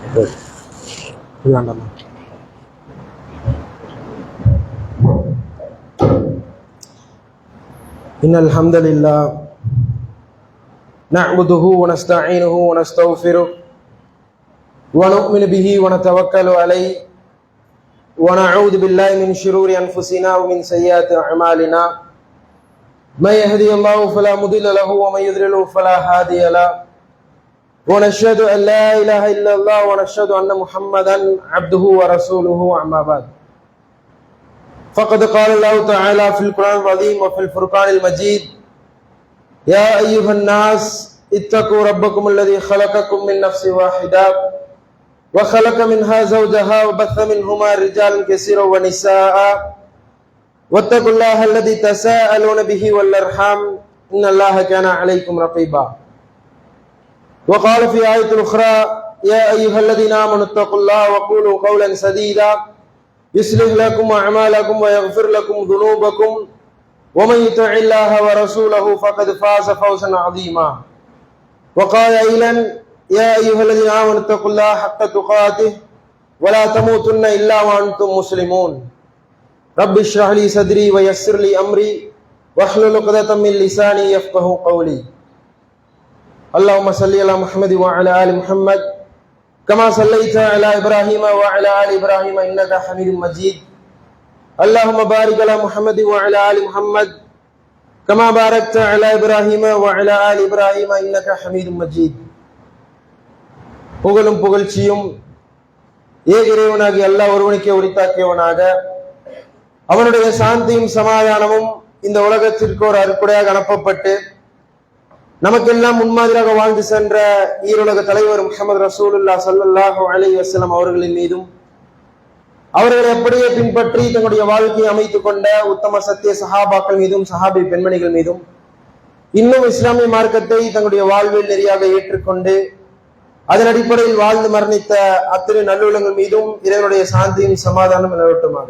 إن الحمد لله نعبده ونستعينه ونستغفره ونؤمن به ونتوكل عليه ونعوذ بالله من شرور أنفسنا ومن سيئات أعمالنا من يهدي الله فلا مضل له ومن يضلل فلا هادي له ونشهد أن لا إله إلا الله ونشهد أن محمدا عبده ورسوله أما بعد فقد قال الله تعالى في القرآن العظيم وفي الفرقان المجيد يا أيها الناس اتقوا ربكم الذي خلقكم من نفس واحدة وخلق منها زوجها وبث منهما رجالا كثيرا ونساء واتقوا الله الذي تساءلون به والأرحام إن الله كان عليكم رقيبا وقال في آية أخرى يا أيها الذين آمنوا اتقوا الله وقولوا قولا سديدا يصلح لكم أعمالكم ويغفر لكم ذنوبكم ومن يطع الله ورسوله فقد فاز فوزا عظيما وقال أيضا يا أيها الذين آمنوا اتقوا الله حق تقاته ولا تموتن إلا وأنتم مسلمون رب اشرح لي صدري ويسر لي أمري واحلل عقدة من لساني يفقهوا قولي اللهم صل على محمد وعلى آل محمد كما صليت على إبراهيم وعلى آل إبراهيم إنك حميد مجيد اللهم بارك على محمد وعلى آل محمد كما باركت على إبراهيم وعلى آل إبراهيم إنك حميد مجيد புகழும் புகழ்ச்சியும் ஏகஇறைவனாகிய அல்லாஹ் ஒருவனுக்கே உரித்தாக்கியவனாக அவனுடைய சாந்தியும் சமாதானமும் இந்த உலகத்திற்கு ஒரு அருட்கொடையாக அனுப்பப்பட்டு நமக்கெல்லாம் முன்மாதிரியாக வாழ்ந்து சென்ற ஈருலக தலைவர் முஹம்மது ரசூலுல்லாஹ் ஸல்லல்லாஹு அலைஹி வஸல்லம் அவர்களின் மீதும் அவர்களை அப்படியே பின்பற்றி தங்களுடைய வாழ்க்கையை அமைத்துக் கொண்ட உத்தம சத்திய சஹாபாக்கள் மீதும் சஹாபி பெண்மணிகள் மீதும் இன்னும் இஸ்லாமிய மார்க்கத்தை தங்களுடைய வாழ்வில் நெறியாக ஏற்றுக்கொண்டு அதன் அடிப்படையில் வாழ்ந்து மரணித்த அத்தனை நல்லுள்ளங்கள் மீதும் இறைவனுடைய சாந்தியும் சமாதானம் நிலவட்டுமாக.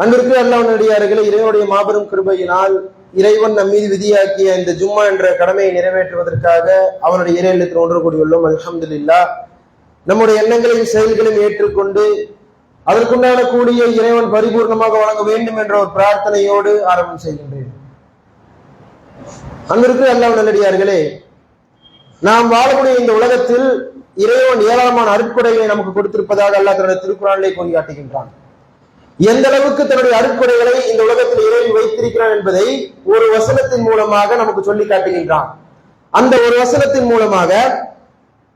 அன்பிற்கு அல்லாஹ்வுடையார்களே, இறைவனுடைய மாபெரும் கிருபையினால் இறைவன் நம் மீது விதியாக்கிய இந்த ஜும்மா என்ற கடமையை நிறைவேற்றுவதற்காக அவனுடைய இறையிலத்தில் ஒன்று கூடியுள்ளோம். அல்ஹம்துலில்லாஹ். நம்முடைய எண்ணங்களையும் செயல்களையும் ஏற்றுக்கொண்டு அதற்குண்டான கூலியை இறைவன் பரிபூர்ணமாக வழங்க வேண்டும் என்ற ஒரு பிரார்த்தனையோடு ஆரம்பம் செய்கின்றேன். அன்பிற்கு அல்லாஹ் நல்லடியார்களே, நாம் வாழக்கூடிய இந்த உலகத்தில் இறைவன் ஏராளமான அருட்கொடைகளை நமக்கு கொடுத்திருப்பதாக அல்லாஹ் தன்னுடைய திருக்குர்ஆனிலே கூறி காட்டுகின்றான். எந்த அளவுக்கு தன்னுடைய அருட்கொடைகளை இந்த உலகத்தில் இறைவன் வைத்திருக்கிறான் என்பதை ஒரு வசனத்தின் மூலமாக நமக்கு சொல்லி காட்டுகின்றான். அந்த ஒரு வசனத்தின் மூலமாக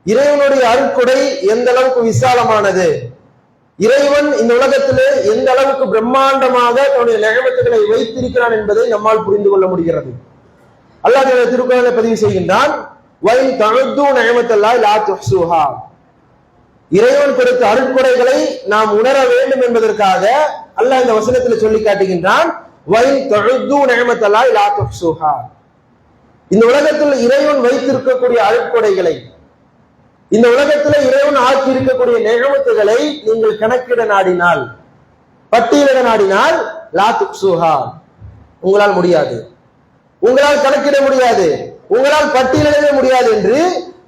இறைவனுடைய அருட்கொடை எந்த அளவுக்கு விசாலமானது, இறைவன் இந்த உலகத்திலே எந்த அளவுக்கு பிரம்மாண்டமாக தன்னுடைய நியமத்துகளை வைத்திருக்கிறான் என்பதை நம்மால் புரிந்து கொள்ள முடிகிறது. அல்லாஹ் தன்னுடைய திருக்குர்ஆனிலே பதிவு செய்கின்றான், வைன் தஅது நிஅமத்தல்லாஹி லா துஹ்ஸூஹா. இறைவன் கொடுத்த அருட்கொடைகளை நாம் உணர வேண்டும் என்பதற்காக அல்லாஹ் இந்த வசனத்தில் சொல்லி காட்டுகின்றான், வைன் தஅது நிஅமத்தல்லாஹி லா துஹ்ஸூஹா. இந்த உலகத்தில் இறைவன் வைத்திருக்கக்கூடிய அருட்கொடைகளை, இந்த உலகத்தில் இறைவன் ஆக்கி இருக்கக்கூடிய நியமத்துகளை நீங்கள் கணக்கிட நாடினால், பட்டியலிட நாடினால், லா துஹ்ஸூஹா, உங்களால் முடியாது, உங்களால் கணக்கிட முடியாது, உங்களால் பட்டியலிடவே முடியாது என்று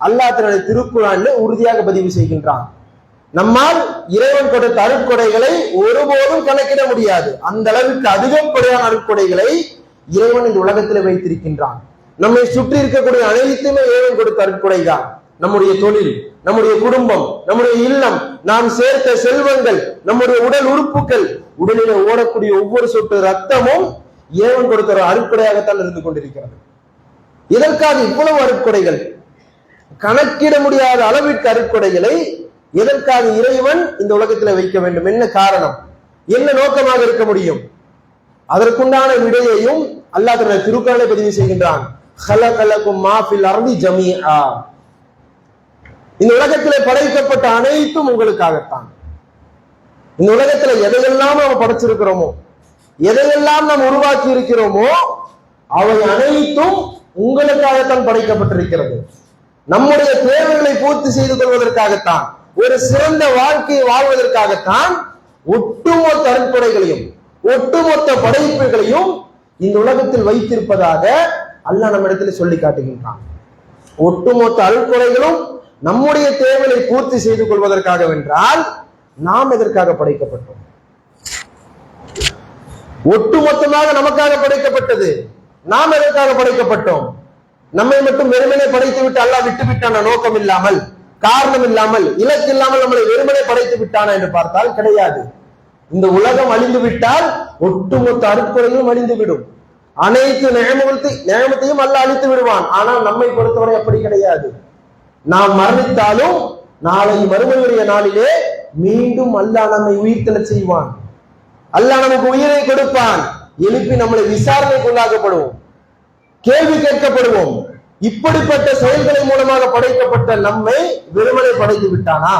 அல்லாஹ் தன்னுடைய திருக்குர்ஆனில் உறுதியாக பதிவு செய்கின்றான். நம்மால் இறைவன் கொடுத்த அருட்கொடைகளை ஒருபோதும் கணக்கிட முடியாது. அந்த அளவுக்கு அதிகப்படியான அருட்கொடைகளை இறைவன் இந்த உலகத்தில் வைத்திருக்கின்றான். நம்மை சுற்றி இருக்கக்கூடிய அனைத்துமே இறைவன் கொடுத்த அருட்கொடை தான். நம்முடைய தொழில், நம்முடைய குடும்பம், நம்முடைய இல்லம், நாம் சேர்த்த செல்வங்கள், நம்முடைய உடல் உறுப்புகள், உடலில் ஓடக்கூடிய ஒவ்வொரு சொட்டு ரத்தமும் இறைவன் கொடுத்த ஒரு அருட்கொடையாகத்தான் இருந்து கொண்டிருக்கிறது. இதற்காக இவ்வளவு அருட்கொடைகள், கணக்கிட முடியாத அளவிற்கு அருட்கொடைகளை எதற்காக இறைவன் இந்த உலகத்தில் வைக்க வேண்டும்? என்ன காரணம், என்ன நோக்கமாக இருக்க முடியும்? அதற்குண்டான விடையையும் அல்லாஹ் தன்னுடைய திருக்குர்ஆனிலே பதிவு செய்கின்றான். ஹலகலகும் மா ஃபில் அர்தி ஜமீஆ. இந்த உலகத்திலே படைக்கப்பட்ட அனைத்தும் உங்களுக்காகத்தான். இந்த உலகத்துல எதையெல்லாம் நாம் படைச்சிருக்கிறோமோ, எதையெல்லாம் நாம் உருவாக்கி இருக்கிறோமோ, அவை அனைத்தும் உங்களுக்காகத்தான் படைக்கப்பட்டிருக்கிறது. நம்முடைய தேவைகளை பூர்த்தி செய்து கொள்வதற்காகத்தான், ஒரு சிறந்த வாழ்க்கையை வாழ்வதற்காகத்தான் ஒட்டுமொத்த அருட்கொடைகளையும் ஒட்டுமொத்த படைப்புகளையும் இந்த உலகத்தில் வைத்திருப்பதாக அல்லாஹ் நம்மிடத்தில் சொல்லி காட்டுகின்றான். ஒட்டுமொத்த அருட்கொடைகளும் நம்முடைய தேவையை பூர்த்தி செய்து கொள்வதற்காக வென்றால் நாம் எதற்காக படைக்கப்பட்டோம்? ஒட்டுமொத்தமாக நமக்காக படைக்கப்பட்டது. நாம் எதற்காக படைக்கப்பட்டோம்? நம்மை மட்டும் வெறுமனே படைத்து விட்டு அல்லாஹ் விட்டு விட்டான நோக்கம் இல்லாமல், காரணம் இல்லாமல், இலக்கு இல்லாமல் நம்மளை வெறுமனே படைத்து விட்டானா என்று பார்த்தால் கிடையாது. இந்த உலகம் அழிந்து விட்டால் ஒட்டுமொத்த அருட்கொடையும் அழிந்து விடும். அனைத்து நியமத்தையும் அல்லாஹ் அழித்து விடுவான். ஆனால் நம்மை பொறுத்தவரை அப்படி கிடையாது. நாம் மரணித்தாலும் நாளை மறுமையுடைய நாளிலே மீண்டும் அல்லாஹ் நம்மை உயிர்த்தெழச் செய்வான். அல்லாஹ் நமக்கு உயிரை கொடுப்பான். எழுப்பி நம்மளை விசாரணைக்குள்ளாக்கப்படுவோம், கேள்வி கேட்கப்படுவோம். இப்படிப்பட்ட செயல்களின் மூலமாக படைக்கப்பட்ட நம்மை வெறுமனை படைத்து விட்டானா?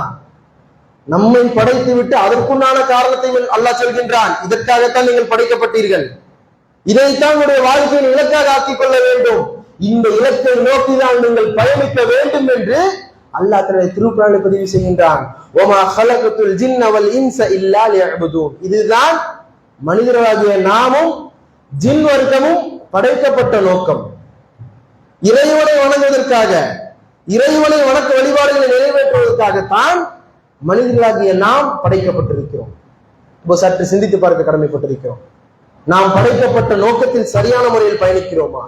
நம்மை படைத்து விட்டு அதற்குண்டான காரணத்தை அல்லாஹ் சொல்கின்றான். இதற்காகத்தான் நீங்கள் படைக்கப்பட்டீர்கள், இதைத்தான் உங்களுடைய வாழ்க்கையின் இலக்காக ஆக்கிக் கொள்ள வேண்டும், இந்த இலக்கை நோக்கிதான் நீங்கள் பயணிக்க வேண்டும் என்று அல்லாஹ் தன்னுடைய திருக்குர்ஆனில் பதிவு செய்கின்றான். வமா ஹலகத்துல் ஜின்ன வல் இன்ஸ இல்லா லியஅ்புதூன். இதுதான் மனிதர்களாகிய நாமும் ஜின் வர்க்கமும் படைக்கப்பட்ட நோக்கம். இறைவனை வணங்குவதற்காக, இறைவனை வணக்க வழிபாடுகளை நிறைவேற்றுவதற்காகத்தான் மனிதர்களாகிய நாம் படைக்கப்பட்டிருக்கிறோம். இப்போ சற்று சிந்தித்து பார்க்க கடமைப்பட்டிருக்கிறோம். நாம் படைக்கப்பட்ட நோக்கத்தில் சரியான முறையில் பயணிக்கிறோமா?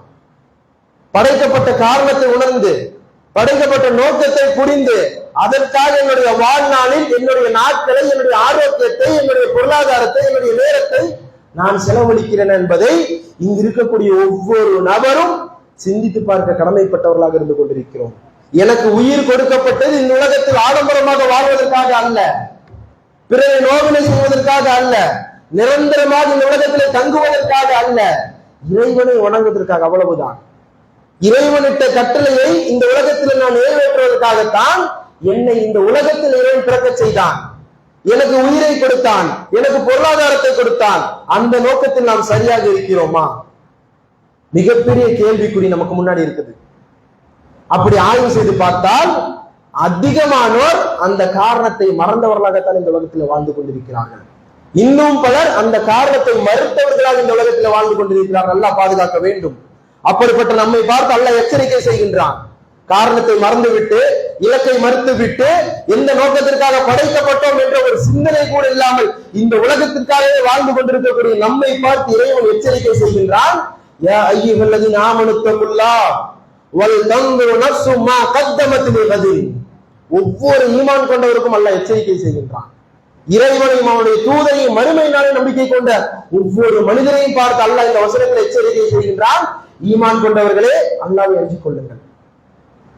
படைக்கப்பட்ட காரணத்தை உணர்ந்து, படைக்கப்பட்ட நோக்கத்தை புரிந்து, அதற்காக என்னுடைய வாழ்நாளில் என்னுடைய நாட்களை, என்னுடைய ஆரோக்கியத்தை, என்னுடைய பொருளாதாரத்தை, என்னுடைய நேரத்தை நான் செலவழிக்கிறேன் என்பதை இங்கு இருக்கக்கூடிய ஒவ்வொரு நபரும் சிந்தித்து பார்க்க கடமைப்பட்டவர்களாக இருந்து கொண்டிருக்கிறோம். எனக்கு உயிர் கொடுக்கப்பட்டது இந்த உலகத்தில் ஆடம்பரமாக வாழ்வதற்காக அல்ல, பிறரை நோவினை செய்வதற்காக அல்ல, நிரந்தரமாக இந்த உலகத்திலே தங்குவதற்காக அல்ல, இறைவனை வணங்குவதற்காக. அவ்வளவுதான். இறைவனிட்ட கட்டளையை இந்த உலகத்தில் நான் நிறைவேற்றுவதற்காகத்தான் என்னை இந்த உலகத்தில் இறைவன் பிறக்க செய்தான், எனக்கு உயிரை கொடுத்தான், எனக்கு பொருளாதாரத்தை கொடுத்தான். அந்த நோக்கத்தில் நாம் சரியாக இருக்கிறோமா? மிகப்பெரிய கேள்விக்குறி நமக்கு முன்னாடி இருக்குது. அப்படி ஆய்வு செய்து பார்த்தால் அதிகமானோர் அந்த காரணத்தை மறந்தவர்களாகத்தான் இந்த உலகத்தில் வாழ்ந்து கொண்டிருக்கிறார்கள். இன்னும் பலர் அந்த காரணத்தை மறுத்தவர்களாக இந்த உலகத்தில் வாழ்ந்து கொண்டிருக்கிறார்கள். அல்லாஹ் பாதுகாக்க வேண்டும். அப்படிப்பட்ட நம்மை பார்த்து அல்லாஹ் எச்சரிக்கை செய்கின்றான். காரணத்தை மறந்துவிட்டு, இலக்கை மறுத்து விட்டு, எந்த நோக்கத்திற்காக படைக்கப்பட்டோம் என்ற ஒரு சிந்தனை கூட இல்லாமல் இந்த உலகத்திற்காகவே வாழ்ந்து கொண்டிருக்கக்கூடிய நம்மை பார்த்து இறைவன் எச்சரிக்கை செய்கின்றான். யா அய்யுஹல்லதீன ஆமனு தக்குல்லாஹ் வல் தன்துர் நஃப்ஸு மா கத்தமத் லிகதின். ஒவ்வொரு ஈமான் கொண்டவருக்கும் அல்லாஹ் எச்சரிக்கை செய்கின்றான். இறைவனையும் அவனுடைய தூதரையும் மறுமை நாளை நம்பிக்கை கொண்ட ஒவ்வொரு மனிதரையும் பார்த்து அல்லாஹ் இந்த வசனத்தில் எச்சரிக்கை செய்கின்றான். ஈமான் கொண்டவர்களே, அல்லாஹ்வை அஞ்சிக் கொள்ளுங்கள்,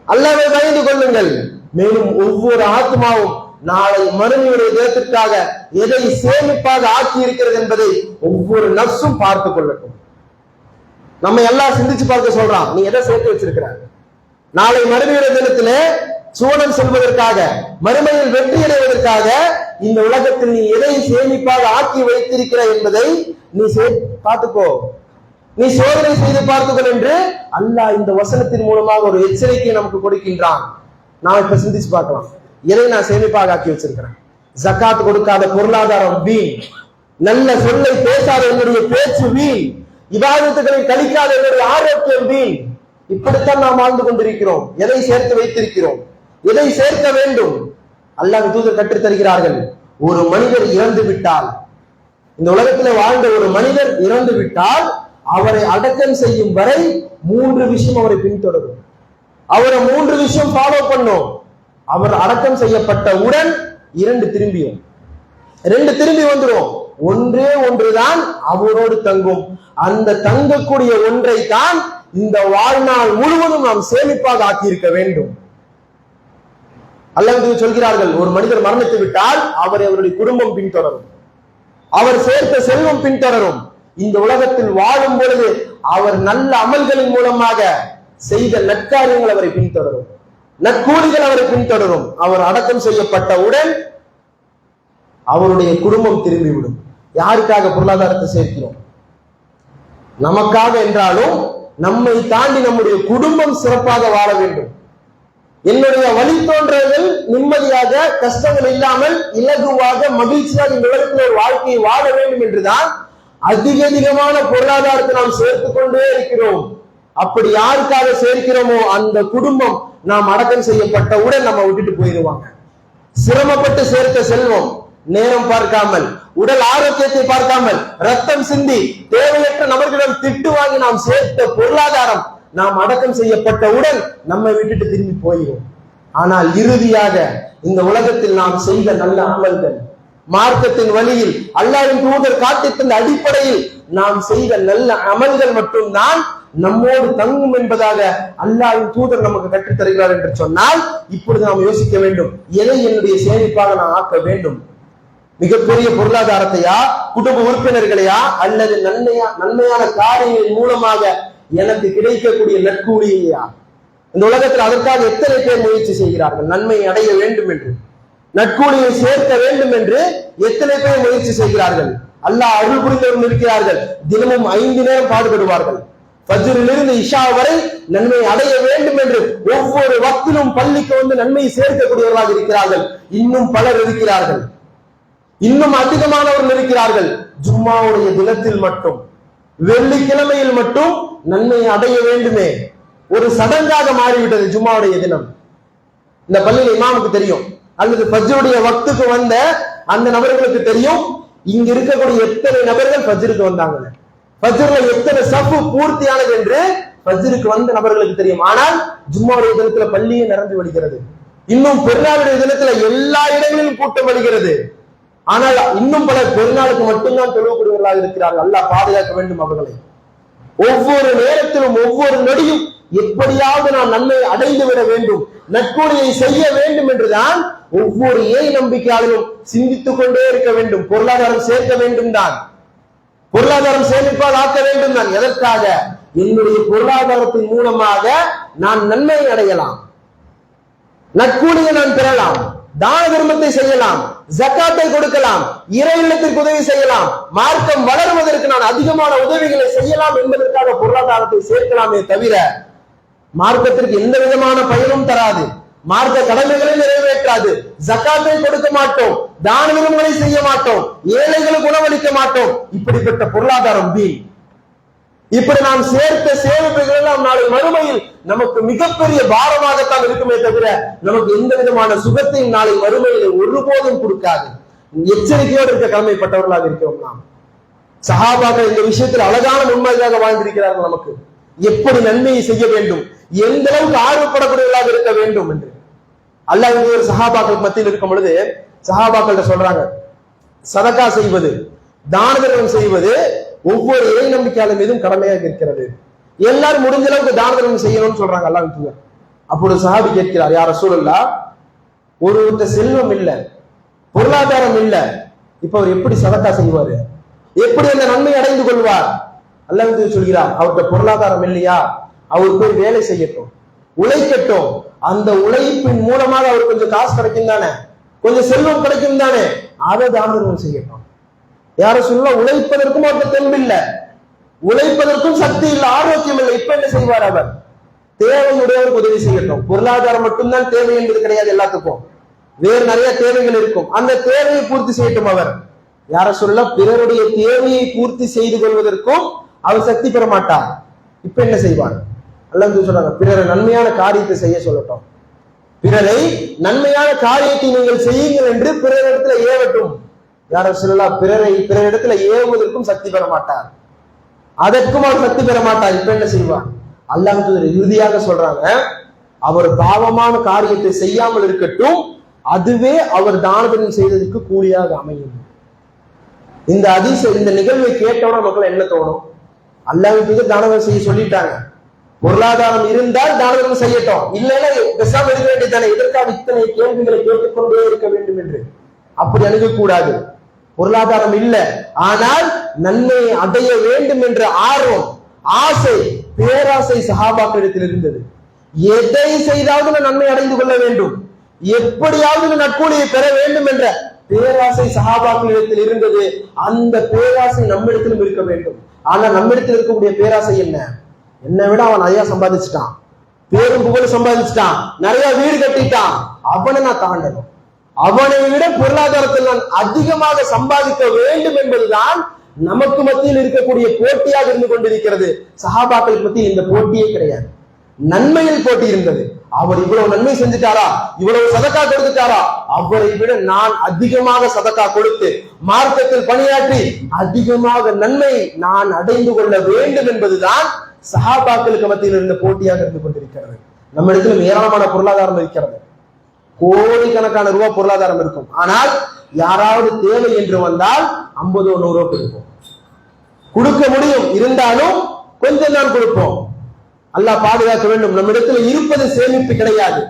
அல்லாஹ்வை பயந்து கொள்ளுங்கள். மேலும் ஒவ்வொரு ஆத்மாவும் நாளை மறுமையுடைய தேசத்திற்காக எதை சேமிப்பாக ஆக்கி இருக்கிறது என்பதை ஒவ்வொரு நஃப்ஸும் பார்த்துக் கொள்ளட்டும். நம்ம எல்லாம் சிந்திச்சு பார்க்க சொல்றான். நீ எதை சேர்த்து வச்சிருக்கிற? நாளை மறுமையுடைய தினத்திலே சுவனம் செல்வதற்காக, மறுமையில் வெற்றி அடைவதற்காக இந்த உலகத்தில் நீ எதை சேமிப்பாக ஆக்கி வைத்திருக்கிற என்பதை நீ பார்த்துக்கோ, நீ சோதனை செய்து பார்த்துக்கொள் என்று அல்லாஹ் இந்த வசனத்தின் மூலமாக ஒரு எச்சரிக்கையை நமக்கு கொடுக்கின்றான். நாம் இப்ப சிந்திச்சு பார்க்கலாம். எதை நான் சேமிப்பாக ஆக்கி வச்சிருக்கிறேன்? ஜக்காத் கொடுக்காத பொருளாதாரம் வீண், நல்ல சொல்லை பேசாத என்னுடைய பேச்சு வீண், இபாதத்துகளை கழிக்காத என்னுடைய ஆரோக்கியம் வீண். இப்படித்தான் நாம் வாழ்ந்து கொண்டிருக்கிறோம். எதை சேர்த்து வைத்திருக்கிறோம்? எதை சேர்க்க வேண்டும்? அல்லாஹ் தூதர் கற்றுத் தருகிறார்கள். ஒரு மனிதர் இறந்து விட்டால், இந்த உலகத்தில் வாழ்ந்த ஒரு மனிதர் இறந்து விட்டால் அவரை அடக்கம் செய்யும் வரை 3 விஷயம் அவரை பின்தொடரும். அவரை 3 விஷயம் ஃபாலோ பண்ணும். அவர் அடக்கம் செய்யப்பட்டவுடன் 2 திரும்பியும், 2 திரும்பி வந்துடும். ஒன்றே ஒன்றுதான் அவரோடு தங்கும். அந்த தங்கக்கூடிய ஒன்றை தான் இந்த வாழ்நாள் முழுவதும் நாம் சேமிப்பாக ஆக்கியிருக்க வேண்டும். அல்லாஹ் சொல்கிறார்கள், ஒரு மனிதர் மரணித்து விட்டால் அவரை அவருடைய குடும்பம் பின்தொடரும், அவர் சேர்த்த செல்வம் பின்தொடரும். இந்த உலகத்தில் வாழும் பொழுது அவர் நல்ல அமல்களின் மூலமாக செய்த நற்காரியங்கள் அவரை பின்தொடரும், நற்கூலிகள் அவரை பின்தொடரும். அவர் அடக்கம் செய்யப்பட்டவுடன் அவருடைய குடும்பம் திரும்பிவிடும். யாருக்காக பொருளாதாரத்தை சேர்க்கிறோம்? நமக்காக என்றாலும் நம்மை தாண்டி நம்முடைய குடும்பம் சிறப்பாக வாழ வேண்டும். என்னுடைய வழித்தோன்றல்கள் நிம்மதியாக, கஷ்டங்கள் இல்லாமல் இலகுவாக மகிழ்ச்சியாக இந்த உலகத்தில் ஒரு வாழ்க்கையை வாழ வேண்டும் என்றுதான் அதிகமான பொருளாதாரத்தை நாம் சேர்த்துக் கொண்டே இருக்கிறோம். அப்படி யாருக்காக சேர்க்கிறோமோ அந்த குடும்பம் நாம் அடக்கம் செய்யப்பட்டவுடன் நம்ம விட்டுட்டு போயிடுவாங்க. சிரமப்பட்டு சேர்த்த செல்வம், நேரம் பார்க்காமல், உடல் ஆரோக்கியத்தை பார்க்காமல், ரத்தம் சிந்தி தேவையற்ற நபர்களிடம் திட்டு வாங்கி நாம் சேர்த்த பொருளாதாரம் நாம் அடக்கம் செய்யப்பட்டவுடன் நம்மை விட்டுட்டு திரும்பி போயிடும். ஆனால் இறுதியாக இந்த உலகத்தில் நாம் செய்த நல்ல அமல்கள், மார்க்கத்தின் வழியில் அல்லாஹ்வின் தூதர் காட்டித் தந்த அடிப்படையில் நாம் செய்த நல்ல அமல்கள் மட்டும்தான் நம்மோடு தங்கும் என்பதாக அல்லாஹ்வின் தூதர் நமக்கு கற்றுத் தருகிறார் என்று சொன்னால், இப்பொழுது நாம் யோசிக்க வேண்டும், எதை என்னுடைய சேமிப்பாக நான் ஆக்க வேண்டும்? மிகப்பெரிய பொருளாதாரத்தையா, குடும்ப உறுப்பினர்களையா, அல்லது நன்மையான காரியங்களின் மூலமாக எனக்கு கிடைக்கக்கூடிய நற்கூலியையா? இந்த உலகத்தில் அதற்காக எத்தனை பேர் முயற்சி செய்கிறார்கள்? நன்மையை அடைய வேண்டும் என்று, நற்கூலியை சேர்க்க வேண்டும் என்று எத்தனை பேர் முயற்சி செய்கிறார்கள்? அல்லாஹ் அருள் புரிந்தவர்கள் இருக்கிறார்கள், தினமும் 5 நேரம் பாடுபடுவார்கள். ஃபஜ்ரிலிருந்து இஷா வரை நன்மை அடைய வேண்டும் என்று ஒவ்வொரு வக்திலும் பள்ளிக்கு வந்து நன்மையை சேர்க்கக்கூடியவர்களாக இருக்கிறார்கள். இன்னும் பலர் இருக்கிறார்கள், இன்னும் அதிகமானவர்கள் இருக்கிறார்கள். ஜும்மாவுடைய தினத்தில் மட்டும், வெள்ளிக்கிழமையில் மட்டும் நன்மை அடைய வேண்டுமே, ஒரு சடங்காக மாறிவிட்டது ஜும்மாவுடைய தினம். இந்த பள்ளியில் இமாமுக்கு தெரியும், அல்லது ஃபஜ்ருடைய வக்துக்கு வந்த அந்த நபர்களுக்கு தெரியும், இங்க இருக்கக்கூடிய எத்தனை நபர்கள் ஃபஜ்ருக்கு வந்தாங்க, ஃபஜ்ர்ல எத்தனை சஃபு பூர்த்தியானது என்று ஃபஜ்ருக்கு வந்த நபர்களுக்கு தெரியும். ஆனால் ஜும்மாவுடைய தினத்துல பள்ளியே நிரம்பி வழிகிறது. இன்னும் பெருநாளுடைய தினத்துல எல்லா இடங்களிலும் கூட்டம் வருகிறது. ஆனால் இன்னும் பலர் பெருநாளுக்கு மட்டும்தான் தொழுவக்கூடியவர்களாக இருக்கிறார்கள். அல்லாஹ் பாதுகாக்க வேண்டும் அவர்களை. ஒவ்வொரு நேரத்திலும் ஒவ்வொரு நொடியும் எப்படியாவது நான் நன்மை அடைந்து விட வேண்டும், நற்கூலியை செய்ய வேண்டும் என்றுதான் ஒவ்வொரு ஏய் நம்பிக்கையாளரும் சிந்தித்துக் கொண்டே இருக்க வேண்டும். பொருளாதாரம் சேர்க்க வேண்டும் தான், பொருளாதாரம் சேமிப்பால் ஆக்க வேண்டும் தான். எதற்காக? என்னுடைய பொருளாதாரத்தின் மூலமாக நான் நன்மை அடையலாம், நற்கூலியை நான் பெறலாம், தான தர்மத்தை செய்யலாம், ஜக்காத்தை கொடுக்கலாம், இறை இல்லத்திற்கு உதவி செய்யலாம், மார்க்கம் வளருவதற்கு நான் அதிகமான உதவிகளை செய்யலாம் என்பதற்காக பொருளாதாரத்தை சேர்க்கலாமே தவிர மார்க்கத்திற்கு எந்த விதமான பயனும் தராது, மார்க்க கடமைகளை நிறைவேற்றாது, ஜக்காத்தை கொடுக்க மாட்டோம், தான தர்மங்களை செய்ய மாட்டோம், ஏழைகளுக்கு உணவளிக்க மாட்டோம். இப்படிப்பட்ட பொருளாதாரம் வீண். இப்படி நாம் சேர்த்த சேமிப்புகள் எல்லாம் நாளை மறுமையில் நமக்கு மிகப்பெரிய பாரமாகத்தான் இருக்குமே தவிர நமக்கு எந்த விதமான சுகத்தையும் நாளை மறுமையில் ஒருபோதும் கொடுக்காது. எச்சரிக்கையோடு இருக்க கடமைப்பட்டவர்களாக இருக்கிறோம் நாம். சஹாபாக்கள் இந்த விஷயத்தில் அழகான முன்மாதிரியாக வாழ்ந்திருக்கிறார்கள். நமக்கு எப்படி நன்மையை செய்ய வேண்டும், எந்த அளவுக்கு ஆர்வப்படக்கூடியவர்களாக இருக்க வேண்டும் என்று அல்லாஹ் ஒரு சஹாபாக்கள் மத்தியில் இருக்கும் பொழுது சஹாபாக்கள் சொல்றாங்க, சதகா செய்வது, தான தர்மம் செய்வது ஒவ்வொரு இறை நம்பிக்கையாளர் மீதும் கடமையாக இருக்கிறது. எல்லாரும் முடிஞ்ச அளவுக்கு தான தர்மம் செய்யணும்னு சொல்றாங்க அல்லாஹ் தூதர். அப்பொழுது சஹாபி கேட்கிறார், யார் ரசூலுல்லாஹ், ஒருவர்கிட்ட செல்வம் இல்ல, பொருளாதாரம் இல்ல, இப்ப அவர் எப்படி சதகா செய்வாரு, எப்படி அந்த நன்மை அடைந்து கொள்வார்? அல்லாஹ் தூதர் சொல்கிறார், அவர்கிட்ட பொருளாதாரம் இல்லையா, அவர் போய் வேலை செய்யட்டும், உழைக்கட்டும், அந்த உழைப்பின் மூலமாக அவர் கொஞ்சம் காசு கிடைக்கும் தானே, கொஞ்சம் செல்வம் கிடைக்கும் தானே, அதை தான தர்மம் செய்யட்டும். யார சொல்ல, உழைப்பதற்கும் அவருக்கு தெம்பில்ல, உழைப்பதற்கும் சக்தி இல்லை, ஆரோக்கியம் இல்லை. இப்ப என்ன செய்வார்? அவர் தேவையுடையவருக்கு உதவி செய்யட்டும். பொருளாதாரம் மட்டும்தான் தேவை என்பது கிடையாது, எல்லாத்துக்கும் வேறு நிறைய தேவைகள் இருக்கும். அந்த தேவையை பூர்த்தி செய்யட்டும். அவர் யார சொல்ல, பிறருடைய தேவையை பூர்த்தி செய்து கொள்வதற்கும் அவர் சக்தி பெற மாட்டார். இப்ப என்ன செய்வார்? அல்லாஹ் சொல்றாங்க, பிறரை நன்மையான காரியத்தை செய்ய சொல்லட்டும், பிறரை நன்மையான காரியத்தை நீங்கள் செய்யுங்கள் என்று பிறரிடத்துல ஏவட்டும். யார சொல்லலாம், பிறரிடத்துல ஏவுவதற்கும் சக்தி பெற மாட்டார், அதற்கும் அவர் சக்தி பெற மாட்டார். இப்ப என்ன செய்வார்? அல்லாஹ் இறுதியாக சொல்றாங்க, அவர் பாவமான காரியத்தை செய்யாமல் இருக்கட்டும், அதுவே அவர் தான தர்மம் செய்ததற்கு கூலியாக அமையும். இந்த நிகழ்வை கேட்டவுடன் மக்கள் என்ன தோணும்? அல்லாஹ்வுக்கு தான தர்மம் செய்ய சொல்லிட்டாங்க, பொருளாதாரம் இருந்தால் தான தர்மம் செய்யட்டும், இல்லைன்னா பேசாம இருக்க வேண்டியதானே, இதற்காக இத்தனை கேள்விகளை கேட்டுக்கொண்டே இருக்க வேண்டும் என்று அப்படி அணுகக்கூடாது. பொருளாதாரம் இல்ல, ஆனால் நன்மை அடைய வேண்டும் என்ற ஆர்வம், ஆசை, பேராசை சஹாபாக்களிடத்தில் இருந்தது. எதை செய்தாவது நன்மை அடைந்து கொள்ள வேண்டும், எப்படியாவது நற்கூலியை பெற வேண்டும் என்ற பேராசை சஹாபாக்களிடத்தில் இருந்தது. அந்த பேராசை நம்மிடத்திலும் இருக்க வேண்டும். ஆனா நம்மிடத்தில் இருக்கக்கூடிய பேராசை என்ன? என்னை விட அவன் நிறைய சம்பாதிச்சுட்டான், பேரும் புகழ் சம்பாதிச்சுட்டான், நிறைய வீடு கட்டிட்டான், அவனை நான் தாண்டணும், அவனை விட பொருளாதாரத்தில் நான் அதிகமாக சம்பாதிக்க வேண்டும் என்பதுதான் நமக்கு மத்தியில் இருக்கக்கூடிய போட்டியாக இருந்து கொண்டிருக்கிறது. சஹாபாக்களுக்கு மத்தியில் இந்த போட்டியே கிடையாது. நன்மையில் போட்டி இருந்தது, அவர் இவ்வளவு நன்மை செஞ்சுட்டாரா, இவ்வளவு சதக்கா கொடுத்துட்டாரா, அவரை விட நான் அதிகமாக சதக்கா கொடுத்து மார்க்கத்தில் பணியாற்றி அதிகமாக நன்மை நான் அடைந்து கொள்ள வேண்டும் என்பதுதான் சஹாபாக்களுக்கு மத்தியில் இருந்த போட்டியாக இருந்து கொண்டிருக்கிறது. நம்ம இடத்துல ஏராளமான பொருளாதாரம் இருக்கிறது, கோடிக்கணக்கான ரூபாய் பொருளாதாரம் இருக்கும். ஆனால் யாராவது தேவை என்று வந்தால் 50 100 ரூபாய் கொடுப்போம், கொடுக்க முடியும், இருந்தாலும் கொஞ்சம் தான் கொடுப்போம். அல்லாஹ் பாதுகாக்க வேண்டும். நம்ம இடத்துல இருப்பது சேமிப்பு கிடையாது,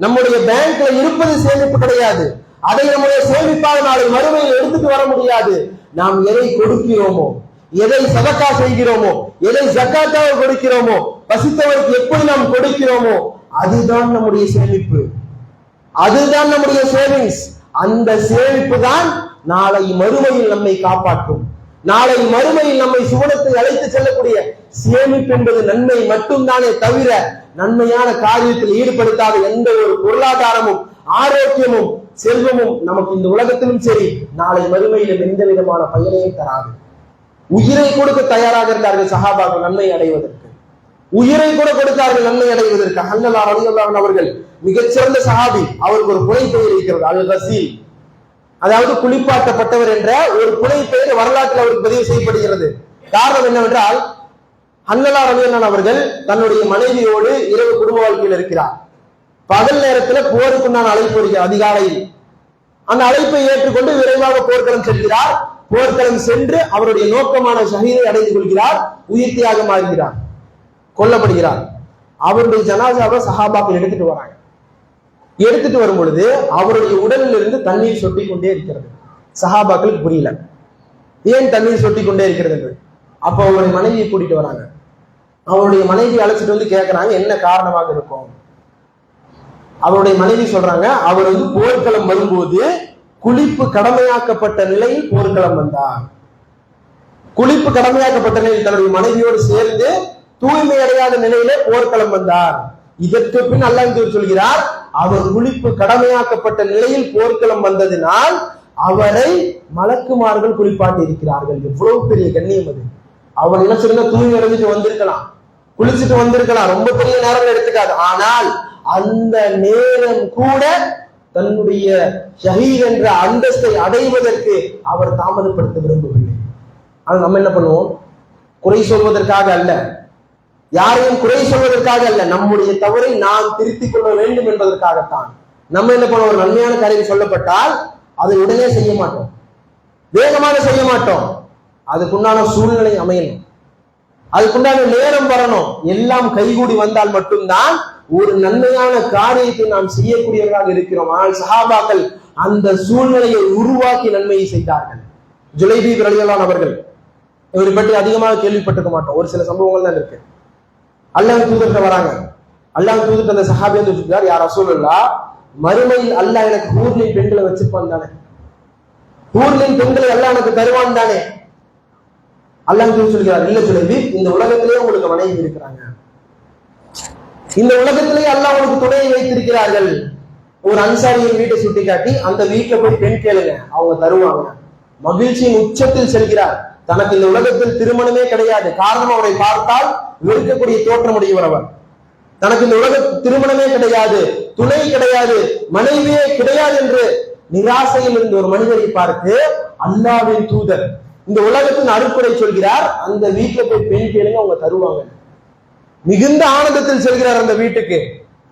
நம்முடைய பேங்க்ல இருப்பது சேமிப்பு கிடையாது. அதை நம்முடைய சேமிப்பாக நாளை மறுமையில் எடுத்துட்டு வர முடியாது. நாம் எதை கொடுக்கிறோமோ, எதை சதக்கா செய்கிறோமோ, எதை ஜக்காத்தாக கொடுக்கிறோமோ, பசித்தவருக்கு எப்படி நாம் கொடுக்கிறோமோ அதுதான் நம்முடைய சேமிப்பு, அதுதான் நம்முடைய சேவிங்ஸ். அந்த சேமிப்பு தான் நாளை மறுமையில் நம்மை காப்பாற்றும். நாளை மறுமையில் நம்மை சுவனத்தை அழைத்து செல்லக்கூடிய சேமிப்பு என்பது நன்மை மட்டும்தானே தவிர நன்மையான காரியத்தில் ஈடுபடுத்தாத எந்த ஒரு பொருளாதாரமும் ஆரோக்கியமும் செல்வமும் நமக்கு இந்த உலகத்திலும் சரி நாளை மறுமையிலும் எந்த விதமான பயனையும் தராது. உயிரை கொடுக்க தயாராக இருந்தார்கள் சஹாபாக்கள் நன்மை அடைவதற்கு, உயிரை கூட கொடுத்தார்கள் நன்மை அடைவதற்கு. ஹல்லல்லா ரலியல்லாஹு அன்ஹு அவர்கள் மிகச்சிறந்த சஹாபி. அவருக்கு ஒரு புனை பெயர் இருக்கிறது, அல் கசீல், அதாவது குளிப்பாட்டப்பட்டவர் என்ற ஒரு புனை பெயர் வரலாற்றில் அவருக்கு பதிவு செய்யப்படுகிறது. காரணம் என்னவென்றால் ஹல்லல்லா ரலியல்லாஹு அன்ஹு அவர்கள் தன்னுடைய மனைவியோடு இரவு குடும்ப வாழ்க்கையில் இருக்கிறார். பகல் நேரத்தில் போருக்குண்டான அழைப்பு வருகிறது அதிகாலையில். அந்த அழைப்பை ஏற்றுக்கொண்டு விரைவாக போர்க்களம் செல்கிறார். போர்க்களம் சென்று அவருடைய நோக்கமான ஷஹீதை அடைந்து கொள்கிறார், உயிர் தியாகம் ஆகிறார், கொல்லப்படுகிறார். அவருடைய ஜனாசாவை சஹாபாக்கள் எடுத்துட்டு வராங்க. எடுத்துட்டு வரும் பொழுது அவருடைய உடலில் இருந்து தண்ணீர் சொட்டி கொண்டே இருக்கிறது. சஹாபாக்களுக்கு புரியல ஏன் தண்ணீர் சொட்டி கொண்டே இருக்கிறது என்று. அப்போ அவருடைய மனைவியை கூட்டிட்டு வராங்க. அவருடைய மனைவி அழைச்சிட்டு வந்து கேட்கிறாங்க என்ன காரணமாக இருக்கும். அவருடைய மனைவி சொல்றாங்க, அவர் போர்க்களம் வரும்போது குளிப்பு கடமையாக்கப்பட்ட நிலையில் போர்க்களம் வந்தார். குளிப்பு கடமையாக்கப்பட்ட நிலையில் தன்னுடைய மனைவியோடு சேர்ந்து தூய்மை அடையாத நிலையிலே போர்க்களம் வந்தார். இதற்கு பின் அல்லாஹ் சொல்கிறார், அவர் குளிப்பு கடமையாக்கப்பட்ட நிலையில் போர்க்களம் வந்ததினால் அவரை மலக்குமார்கள் குளிப்பாட்டி இருக்கிறார்கள். எவ்வளவு பெரிய கண்ணியம் அது. அவர் என்ன சொல்லுங்க, தூய்மை அடைஞ்சிட்டு வந்திருக்கலாம், குளிச்சுட்டு வந்திருக்கலாம், ரொம்ப பெரிய நேரம் எடுத்துக்காது. ஆனால் அந்த நேரம் கூட தன்னுடைய ஷஹீத் என்ற அந்தஸ்தை அடைவதற்கு அவர் தாமதப்படுத்த விரும்பவில்லை. ஆனால் நம்ம என்ன பண்ணுவோம், குறை சொல்வதற்காக அல்ல, யாரையும் குறை சொல்வதற்காக அல்ல, நம்முடைய தவறை நாம் திருத்திக் கொள்ள வேண்டும் என்பதற்காகத்தான் நம்ம என்ன பண்ணுவோம், ஒரு நன்மையான காரியம் சொல்லப்பட்டால் அதை உடனே செய்ய மாட்டோம், வேகமாக செய்ய மாட்டோம். அதுக்குண்டான சூழ்நிலை அமையணும், அதுக்குண்டான நேரம் வரணும். எல்லாம் கைகூடி வந்தால் மட்டும்தான் ஒரு நன்மையான காரியத்தை நாம் செய்யக்கூடியவர்களாக இருக்கிறோம். ஆனால் சஹாபாக்கள் அந்த சூழ்நிலையை உருவாக்கி நன்மையை செய்தார்கள். ஜுலைபீப் ரலியல்லாஹு அன்ஹு அவர்கள், இவரை பற்றி அதிகமாக கேள்விப்பட்டிருக்க மாட்டோம், ஒரு சில சம்பவங்கள் தான் இருக்கு. அல்லாஹ் தூதர்கிட்ட வராங்க. அல்லாஹ் தூதர் அந்த சஹாபி வந்து சொல்றார், யா ரசூலுல்லாஹ், மறுமையில் அல்லாஹ் எனக்கு ஹூர்லின் பெண்களை வச்சிருப்பான் தானே, ஹூர்லின் பெண்களை அல்லாஹ் எனக்கு தருவான் தானே. அல்லாஹ் தூதர் சொல்கிறார், இல்ல ஜுலைபீப், இந்த உலகத்திலேயே உங்களுக்கு மனைவி இருக்கிறாங்க, இந்த உலகத்திலேயே அல்லாஹ் உங்களுக்கு துணையை வைத்திருக்கிறார்கள். ஒரு அன்சாரியின் வீட்டை சுட்டி காட்டி அந்த வீட்டுல போய் பெண் கேளுங்க, அவங்க தருவாங்க. மகிழ்ச்சியின் உச்சத்தில் செல்கிறார். தனக்கு இந்த உலகத்தில் திருமணமே கிடையாது, காரணம் அவரை பார்த்தால் வெறுக்கக்கூடிய தோற்றமுடையவர் அவர். தனக்கு இந்த உலக திருமணமே கிடையாது, துணை கிடையாது, மனைவியே கிடையாது என்று நிராசையில் இருந்த ஒரு மனிதரை பார்த்து அல்லாஹ்வின் தூதர் இந்த உலகத்தின் அருட்கொடை சொல்கிறார், அந்த வீட்டுல போய் பெண் கேளுங்க, அவங்க தருவாங்க. மிகுந்த ஆனந்தத்தில் செல்கிறார், அந்த வீட்டுக்கு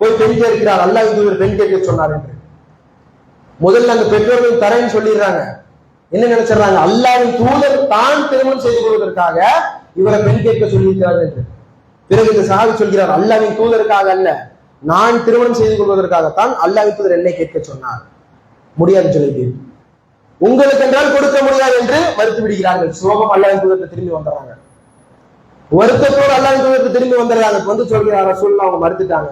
போய் பெண் கேட்கிறார். அல்லாஹ்வின் தூதர் பெண் கேட்க சொன்னார் என்று முதல்ல அந்த பெற்றோர்கள் தரேன்னு சொல்லிடுறாங்க. என்ன நினைச்சிடறாங்க, அல்லாஹ்வின் தூதர் தான் திருமணம் செய்து கொள்வதற்காக இவரை பெண் கேட்க சொல்லியிருக்கிறார் என்று. பிறகு இந்த சஹாபி சொல்கிறார், அல்லாஹ்வின் தூதருக்காக அல்ல, நான் திருமணம் செய்து கொள்வதற்காகத்தான் அல்லாஹ்வின் தூதர் என்னை கேட்க சொன்னார். முடியாது சொல்லிட்டு, உங்களுக்கு என்றால் கொடுக்க முடியாது என்று மறுத்து விடுகிறார்கள். சோகம் அல்லாஹ்வின் தூதருக்கு திரும்பி வந்துடுறாங்க. வருத்தத்தோடு அல்லாஹ்வின் தூதருக்கு திரும்பி வந்துடுறாங்க. வந்து சொல்கிறார், ரசூலுல்லாஹ் அவங்க மறுத்துட்டாங்க,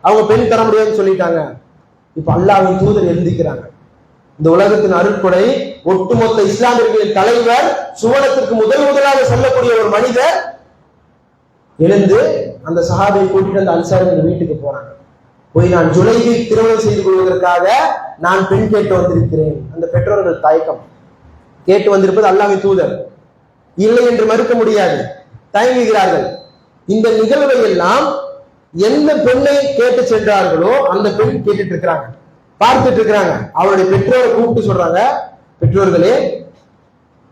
அவங்க பெண் தர முடியாதுன்னு சொல்லிட்டாங்க. இப்ப அல்லாஹ்வின் தூதர் எழுந்திக்கிறாங்க. இந்த உலகத்தின் அருட்கொடை, ஒட்டுமொத்த இஸ்லாமியர்களின் தலைவர், சுவனத்திற்கு முதலாக சொல்லக்கூடிய ஒரு மனிதர் எழுந்து அந்த சஹாபியை கூட்டிட்டு அந்த அன்சாரியின் வீட்டுக்கு போறாங்க. போய், நான் ஜுலைபீப் திருமணம் செய்து கொள்வதற்காக நான் பெண் கேட்டு வந்திருக்கிறேன். அந்த பெற்றோர்கள் தயக்கம், கேட்டு வந்திருப்பது அல்லாஹ்வின் தூதர், இல்லை என்று மறுக்க முடியாது, தயங்குகிறார்கள். இந்த நிகழ்வை எல்லாம் எந்த பெண்ணை கேட்டு சென்றார்களோ அந்த பெண் கேட்டுட்டு இருக்கிறாங்க, பார்த்துட்டு இருக்கிறாங்க. அவருடைய பெற்றோரை கூப்பிட்டு சொல்றாங்க, பெற்றோர்களே,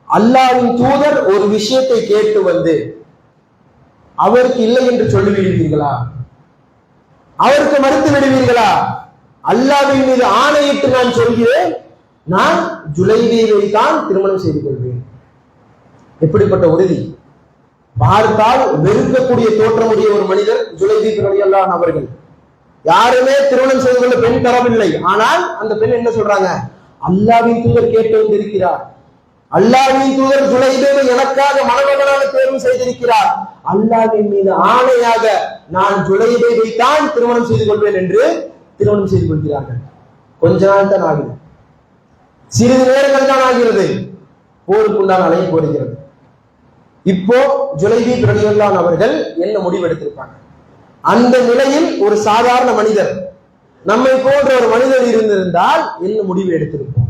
அல்லாஹ்வின் தூதர் ஒரு விஷயத்தை கேட்டு வந்து அவருக்கு இல்லை என்று சொல்லி விடுவீர்களா? அவருக்கு மறுத்து விடுவீர்களா? அல்லாஹ்வின் மீது ஆணையிட்டு நான் சொல்கிறேன், நான் ஜுலைபியை தான் திருமணம் செய்து கொள்வேன். எப்படிப்பட்ட உறுதி! பார்த்தால் வெறுக்கக்கூடிய தோற்றமுடைய ஒரு மனிதர் ஜுலைபி ரலியல்லாஹு அன்ஹா அவர்கள். யாருமே திருமணம் செய்து கொள்ள பெண் தரவில்லை. ஆனால் அந்த பெண் என்ன சொல்றாங்க? அல்லாஹ்வின் தூதர் கேட்டு வந்திருக்கிறார், அல்லாஹ்வின் தூதர் ஜுலைபியை எனக்காக மணமகனாக தேர்வு செய்திருக்கிறார், அல்லாஹ்வின் மீது ஆணையாக நான் ஜுலைபியை தான் திருமணம் செய்து கொள்வேன் என்று திருமணம் செய்து கொள்கிறார்கள். கொஞ்ச நாள் தான் ஆகுது, சிறிது நேரங்கள் தான் ஆகிறது, போருக்குண்டான அழைப்பு வருகிறது. இப்போ ஜுலைபி ரலியல்லாஹு அன்ஹு அவர்கள் என்ன முடிவு எடுத்திருப்பாங்க? அந்த நிலையில் ஒரு சாதாரண மனிதர், நம்மை போன்ற ஒரு மனிதர் இருந்திருந்தால் என்ன முடிவு எடுத்திருப்போம்?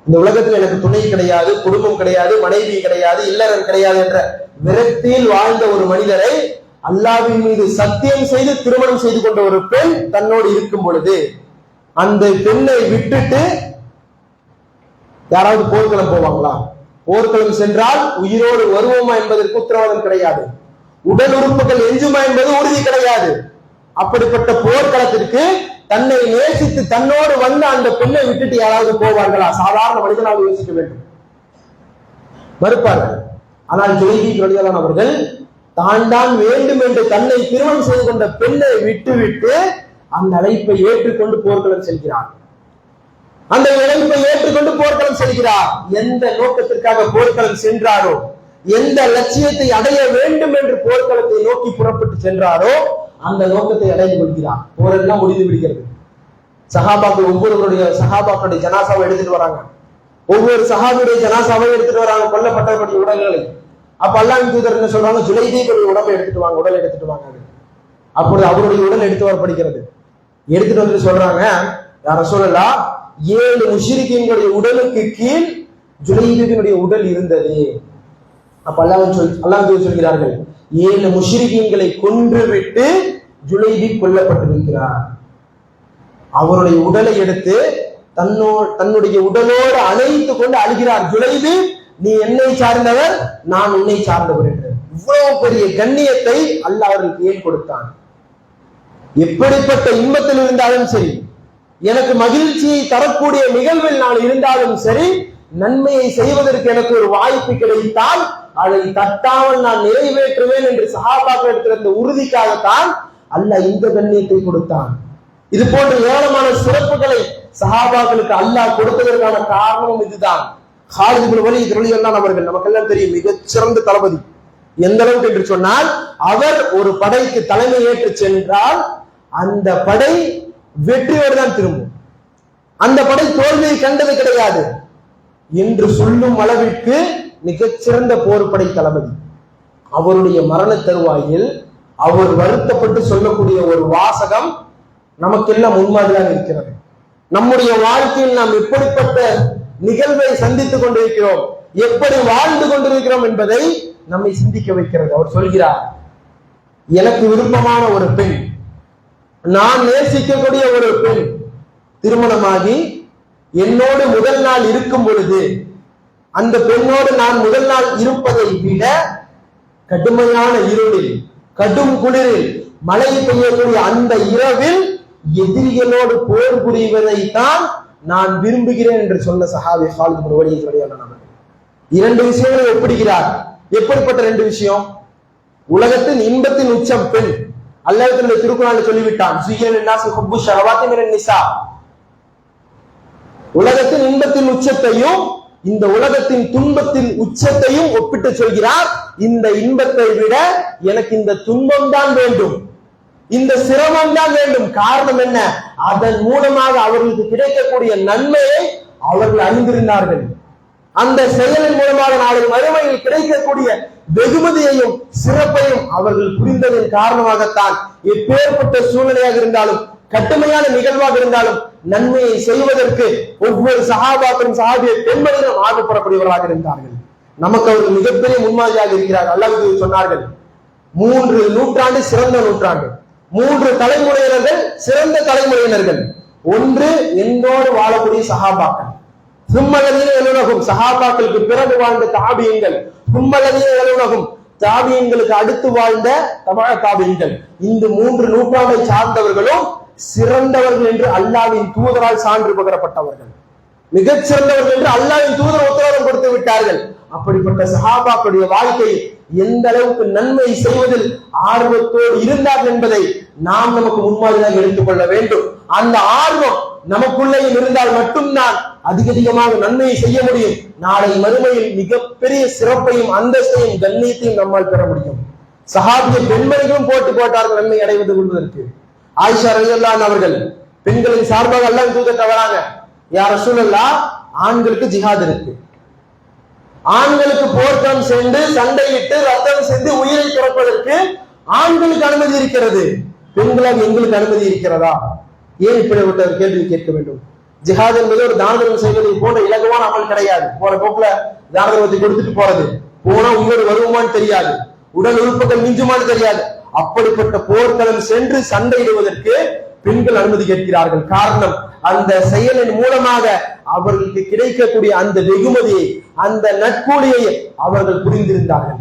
இந்த உலகத்தில் எனக்கு துணை கிடையாது, குடும்பம் கிடையாது, மனைவி கிடையாது, இல்லறம் கிடையாது என்ற விரக்தியில் வாழ்ந்த ஒரு மனிதரை அல்லாஹ்வின் மீது சத்தியம் செய்து திருமணம் செய்து கொண்ட ஒரு பெண் தன்னோடு இருக்கும் பொழுது அந்த பெண்ணை விட்டுட்டு யாராவது போர்க்களம் போவாங்களா? போர்க்களம் சென்றால் உயிரோடு வருவோமா என்பதற்கு உத்தரவாதம் கிடையாது, உடல் உறுப்புகள் எஞ்சுமா என்பது உறுதி கிடையாது. அப்படிப்பட்ட போர்க்களத்திற்கு தன்னை நேசித்து தன்னோடு வந்த அந்த பெண்ணை விட்டுட்டு யாராவது போவார்களா? சாதாரண மனிதனாக யோசிக்க வேண்டும், மறுப்பார்கள். ஆனால் ஜுலைபி ரலியல்லாஹு அன்ஹு அவர்கள் தான் வேண்டும் என்று தன்னை திருமணம் செய்து கொண்ட பெண்ணை விட்டுவிட்டு அந்த அழைப்பை ஏற்றுக்கொண்டு போர்க்களம் செல்கிறார். அந்த அழைப்பை ஏற்றுக்கொண்டு போர்க்களம் செல்கிறார். எந்த நோக்கத்திற்காக போர்க்களம் சென்றாரோ, எந்த லட்சியத்தை அடைய வேண்டும் என்று போர்க்களத்தை நோக்கி புறப்பட்டு சென்றாரோ அந்த நோக்கத்தை அடைந்து கொள்கிறார். போரெல்லாம் முடிந்து விடுகிறது. சஹாபாக்கள் ஒவ்வொருவருடைய சஹாபாக்களுடைய ஜனாசாவை எடுத்துட்டு வராங்க, ஒவ்வொரு சஹாபியுடைய ஜனாசாவை எடுத்துட்டு வராங்க, கொல்லப்பட்டவருடைய உடல்களை. அப்ப அல்லாஹ்வின் தூதர் என்ன சொல்றாங்க? ஜுலைபியுடைய உடம்பை எடுத்துட்டு வாங்க, உடல் எடுத்துட்டு வாங்க. அப்பொழுது அவருடைய உடல் எடுத்து வரப்படுகிறது. எடுத்துட்டு வந்து சொல்றாங்க, யா ரசூலல்லாஹ், 7 முஷ்ரிக்கீன்களுடைய உடலுக்கு கீழ் ஜுலைபியுடைய உடல் இருந்தது. அப்ப அல்லாஹ் சொல்கிறார்கள், 7 முஷ்ரிக்கீன்களை கொன்று விட்டு ஜுலைபி கொல்லப்பட்டிருக்கிறார். அவருடைய உடலை எடுத்து தன்னுடைய உடலோடு அணைத்து கொண்டு அழுகிறார். ஜுலைபி, நீ என்னை சார்ந்தவர், நான் உன்னை சார்ந்தவர் என்று. இவ்வளவு பெரிய கண்ணியத்தை அல்லாஹ் அவர்களுக்கு ஏன் கொடுத்தான்? எப்படிப்பட்ட இன்பத்தில் இருந்தாலும் சரி, எனக்கு மகிழ்ச்சியை தரக்கூடிய நிகழ்வில் நான் இருந்தாலும் சரி, நன்மையை செய்வதற்கு எனக்கு ஒரு வாய்ப்பு கிடைத்தால் அதை தட்டாமல் நான் நிறைவேற்றுவேன் என்று சஹாபாக்கள் எடுக்கிற இந்த உறுதிக்காகத்தான் அல்லாஹ் இந்த கண்ணியத்தை கொடுத்தான். இது போன்ற ஏராளமான சிறப்புகளை சஹாபாக்களுக்கு அல்லாஹ் கொடுத்ததற்கான காரணமும் இதுதான். காலித் இப்னு வலீத் ரலியல்லாஹு அன்ஹு அவர்கள் நமக்கெல்லாம் தெரியும், மிகச்சிறந்த தளபதி. எந்த அளவுக்கு என்று சொன்னால், அவர் ஒரு படைக்கு தலைமை ஏற்று சென்றால் அந்த படை வெற்றியோடு தான் திரும்பும், அந்த படை தோல்வியை கண்டது கிடையாது என்று சொல்லும் அளவிற்கு மிகச்சிறந்த போர்படை தளபதி. அவருடைய மரண தருவாயில் அவர் வருத்தப்பட்டு சொல்லக்கூடிய ஒரு வாசகம் நமக்கெல்லாம் முன்மாதிரியாக இருக்கிறது. நம்முடைய வாழ்க்கையில் நாம் எப்படிப்பட்ட நிகழ்வை சந்தித்துக் கொண்டிருக்கிறோம், எப்படி வாழ்ந்து கொண்டிருக்கிறோம் என்பதை நம்மை சிந்திக்க வைக்கிறது. அவர் சொல்கிறார், எனக்கு விருப்பமான ஒரு பெண், நான் நேசிக்கக்கூடிய ஒரு பெண் திருமணமாகி என்னோடு முதல் நாள் இருக்கும் பொழுது அந்த பெண்ணோடு நான் முதல் நாள் இருப்பதை விட கடுமையான இருளில், கடும் குளிரில், மழை பெய்யக்கூடிய அந்த இரவில் எதிரிகளோடு போர் புரிவதை தான் நான் விரும்புகிறேன் என்று சொன்ன சஹாபி காலித் இப்னு வலீத் ரலியல்லாஹு அன்ஹு. 2 விஷயங்களை ஒப்பிடுகிறார். எப்படிப்பட்ட 2 விஷயம்? உலகத்தின் இன்பத்தின் உச்சம் பெண். அல்லாஹ் தன்னுடைய திருக்குர்ஆனில் சொல்லிவிட்டான், உலகத்தின் இன்பத்தின் உச்சத்தையும் இந்த உலகத்தின் துன்பத்தின் உச்சத்தையும் ஒப்பிட்டு சொல்கிறார். இந்த இன்பத்தை விட எனக்கு இந்த துன்பம் தான் வேண்டும், இந்த சிரமம் தான் வேண்டும். காரணம் என்ன? அதன் மூலமாக அவர்களுக்கு கிடைக்கக்கூடிய நன்மையை அவர்கள் அறிந்திருந்தார்கள். அந்த செயலின் மூலமாக நாளை மறுமையில் கிடைக்கக்கூடிய வெகுமதியையும் சிறப்பையும் அவர்கள் புரிந்ததன் காரணமாகத்தான் எப்பேற்பட்ட சூழ்நிலையாக இருந்தாலும், கடுமையான நிகழ்வாக இருந்தாலும், நன்மையை செய்வதற்கு ஒவ்வொரு சஹாபாக்களும் சஹாபிய பெண்மணிகளும் ஆர்வப்படக்கூடியவர்களாக இருந்தார்கள். நமக்கு அவர்கள் மிகப்பெரிய முன்மாதிரியாக இருக்கிறார்கள். அல்லாஹ் சொன்னார்கள், 3 நூற்றாண்டு சிறந்த நூற்றாண்டு. 3 தலைமுறையினர்கள் சிறந்த தலைமுறையினர்கள். ஒன்று என்னோடு வாழக்கூடிய சஹாபாக்கள், சும்மலதீன யலூனஹும் சஹாபாக்களுக்கு பிறகு வாழ்ந்த தாபியீன்கள், சும்மலதீன யலூனஹும் தாபியீன்களுக்கு அடுத்து வாழ்ந்த தபஅ தாபியீன்கள். இந்த 3 நூற்றாண்டை சார்ந்தவர்களும் சிறந்தவர்கள் என்று அல்லாஹ்வின் தூதரால் சான்று பகரப்பட்டவர்கள், மிகச் சிறந்தவர்கள் என்று அல்லாஹ்வின் தூதர் உத்தரவாதம் கொடுத்து விட்டார்கள். அப்படிப்பட்ட சஹாபாக்களுடைய வாழ்க்கை எந்த அளவுக்கு நன்மை செய்வதில் ஆர்வத்தோடு இருந்தார்கள் என்பதை நாம் நமக்கு முன்மாதிரியாக எடுத்துக்கொள்ள வேண்டும். அந்த ஆர்வம் நமக்குள்ளேயும் இருந்தால் மட்டும்தான் அதிகமாக நன்மையை செய்ய முடியும். நாளை மறுமையில் மிகப்பெரிய சிறப்பையும் அந்தஸ்தையும் கண்ணியத்தையும் நம்மால் பெற முடியும். சஹாபிய பெண்மணிகளும் போட்டார்கள் நன்மை அடைவது கொள்வதற்கு. ஆயிஷா ரலியல்லாஹு அன்ஹா அவர்கள் பெண்களின் சார்பாக அல்லாஹ் தூதர் வராங்க, யா ரசூலல்லாஹ், ஆண்களுக்கு ஜிஹாத் இருக்கு, ஆண்களுக்கு போர்க்களம் சென்று சண்டையிட்டு ரத்தம் சென்று உயிரை துறப்பதற்கு ஆண்களுக்கு அனுமதி இருக்கிறது, பெண்களாக எங்களுக்கு அனுமதி இருக்கிறதா? ஏன் இப்படிப்பட்ட ஒரு கேள்வி கேட்க வேண்டும்? ஜிஹாத் என்பது ஒரு தானதர்மம் செய்வதை போன்ற இலகுவான அமல் கிடையாது. போற போக்குல தானதர்மத்தை கொடுத்துட்டு போறது, போனா உயிரோடு வருவோமான்னு தெரியாது, உடல் உறுப்புகள் மிஞ்சுமான்னு தெரியாது. அப்படிப்பட்ட போர்க்களம் சென்று சண்டையிடுவதற்கு பெண்கள் அனுமதி கேட்கிறார்கள். காரணம், அந்த செயலின் மூலமாக அவர்களுக்கு கிடைக்கக்கூடிய அந்த வெகுமதியை, அந்த நற்கூலியை அவர்கள் புரிந்திருந்தார்கள்.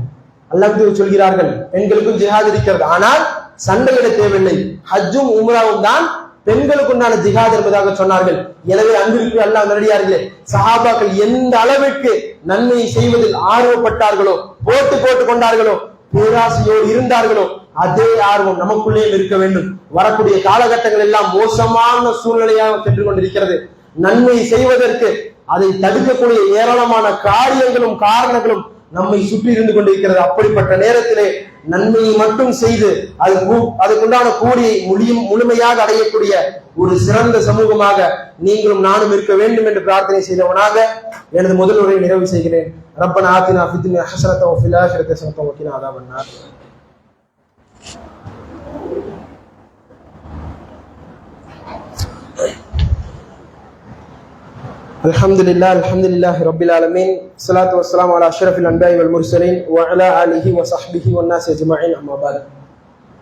அல்லாஹ் சொல்கிறார்கள், பெண்களுக்கும் ஜிஹாத் இருக்கிறது, ஆனால் சண்டையிட தேவையில்லை, ஹஜ்ஜும் உம்ராவும் தான் பெண்களுக்கு உண்டான ஜிஹாத் என்பதாக சொன்னார்கள். எனவே அன்பிற்கு அல்லாஹ் நல்லடியார்களே, சஹாபாக்கள் எந்த அளவிற்கு நன்மையை செய்வதில் ஆர்வப்பட்டார்களோ, போட்டு கொண்டார்களோ, பேராசையோடு இருந்தார்களோ, அதே ஆர்வம் நமக்குள்ளே இருக்க வேண்டும். வரக்கூடிய காலகட்டங்கள் எல்லாம் மோசமான சூழ்நிலையாக சென்று கொண்டிருக்கிறது. நன்மை செய்வதற்கு அதை தடுக்கக்கூடிய ஏராளமான காரியங்களும் காரணங்களும் நம்மை சுற்றி இருந்து கொண்டிருக்கிறது. அப்படிப்பட்ட நேரத்திலே நன்மையை மட்டும் செய்து அதுக்குண்டான கூலியை முழுமையாக அடையக்கூடிய ஒரு சிறந்த சமூகமாக நீங்களும் நானும் இருக்க வேண்டும் என்று பிரார்த்தனை செய்தவனாக எனது முதல் உரையை நிறைவு செய்கிறேன். ரப்பனா ஆத்தினா ஃபித் துன்யா ஹஸனத்தன் வ ஃபில் ஆখিরাতি ஹஸனத்தன் வ கினா அஸாபன் நார். அல்ஹம்துலில்லாஹி ரப்பில் ஆலமீன், ஸலாத்து வஸ்ஸலாமு அலா அஷ்ரஃபில் அன்பியா வல் முர்ஸலீன் வ அலா ஆலிஹி வ ஸஹ்பிஹி வன் நாஸ் அஜ்மஈன், அம்மா பஅத்.